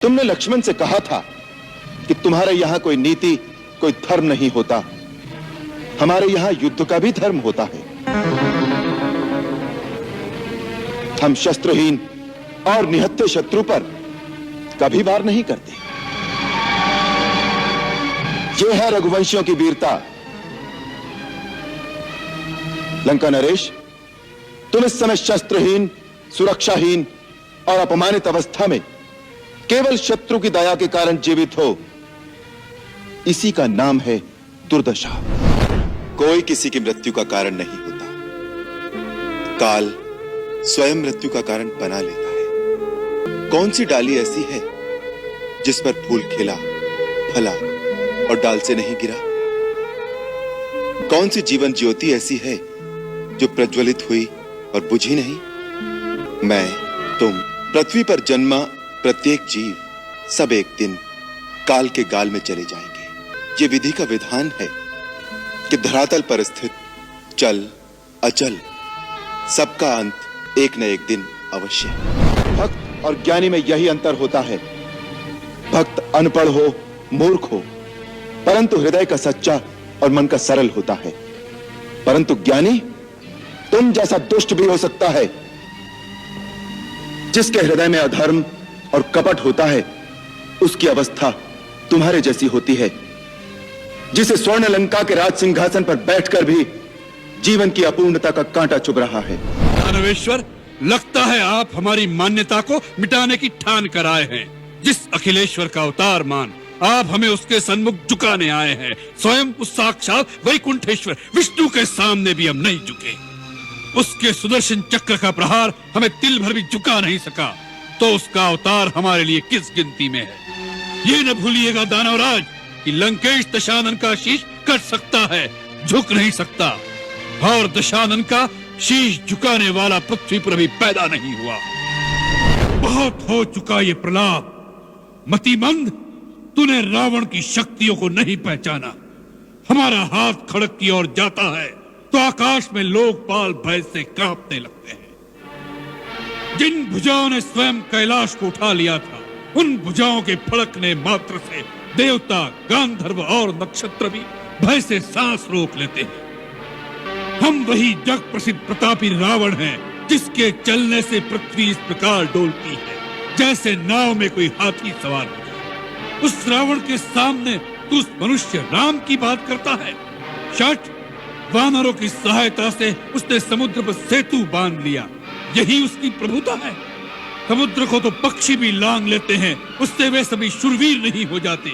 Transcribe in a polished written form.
तुमने लक्ष्मण से कहा था कि तुम्हारे यहां कोई नीति, कोई धर्म नहीं होता। हमारे यहां युद्ध का भी धर्म होता है। हम शस्त्रहीन और निहत्थे शत्रु पर कभी वार नहीं करते। यह है रघुवंशियों की वीरता। लंका नरेश, तुम इस समय शस्त्रहीन, सुरक्षाहीन और अपमानित अवस्था में केवल शत्रु की दया के कारण जीवित हो। इसी का नाम है दुर्दशा। कोई किसी की मृत्यु का कारण नहीं होता। काल स्वयं मृत्यु का कारण बना लेता है। कौन सी डाली ऐसी है जिस पर फूल खिला, फला और डाल से नहीं गिरा? कौन सी जीवन ज्योति ऐसी है जो प्रज्वलित हुई और बुझी नहीं? मैं, तुम, पृथ्वी पर जन्मा प्रत्येक जीव, सब एक दिन काल के गाल में चले जाएंगे। ये विधि का विधान है कि धरातल पर स्थित चल अचल सबका अंत एक न एक दिन अवश्य। भक्त और ज्ञानी में यही अंतर होता है। भक्त अनपढ़ हो, मूर्ख हो, परंतु हृदय का सच्चा और मन का सरल होता है। परंतु ज्ञानी तुम जैसा दुष्ट भी हो सकता है। जिसके हृदय में अधर्म और कपट होता है, उसकी अवस्था तुम्हारे जैसी होती है। जिसे स्वर्ण लंका के राज सिंहासन पर बैठकर भी जीवन की अपूर्णता का कांटा चुभ रहा है। दानवेश्वर, लगता है आप हमारी मान्यता को मिटाने की ठान कर आए हैं। जिस अखिलेश्वर का अवतार मान आप हमें उसके सन्मुख झुकाने आए हैं, स्वयं उस साक्षात वैकुंठेश्वर विष्णु के सामने भी हम नहीं झुके। उसके सुदर्शन चक्र का प्रहार हमें तिल भर भी झुका नहीं सका, तो उसका अवतार हमारे लिए किस गिनती में है? ये न भूलिएगा दानवराज कि लंकेश दशानन का शीश कट सकता है, झुक नहीं सकता। और दशानन का शीश झुकाने वाला पृथ्वी पर भी पैदा नहीं हुआ। बहुत हो चुका ये प्रलाप। मतिमंद, तूने रावण की शक्तियों को नहीं पहचाना। हमारा हाथ खड़क की ओर जाता है तो आकाश में लोकपाल भय से कांपने लगते हैं। जिन भुजाओं ने स्वयं कैलाश को उठा लिया था, उन भुजाओं के फड़कने मात्र से देवता, गांधर्व और नक्षत्र भी भय से सांस रोक लेते हैं। हम वही जग प्रसिद्ध प्रतापी रावण हैं, जिसके चलने से पृथ्वी इस प्रकार डोलती है जैसे नाव में कोई हाथी सवार हो जाए। उस रावण के सामने तू उस मनुष्य राम की बात करता है। शठ, वानरों की सहायता से उसने समुद्र पर सेतु बांध लिया, यही उसकी प्रभुता है। समुद्र को तो पक्षी भी लांग लेते हैं, उससे वे सभी शूरवीर नहीं हो जाते।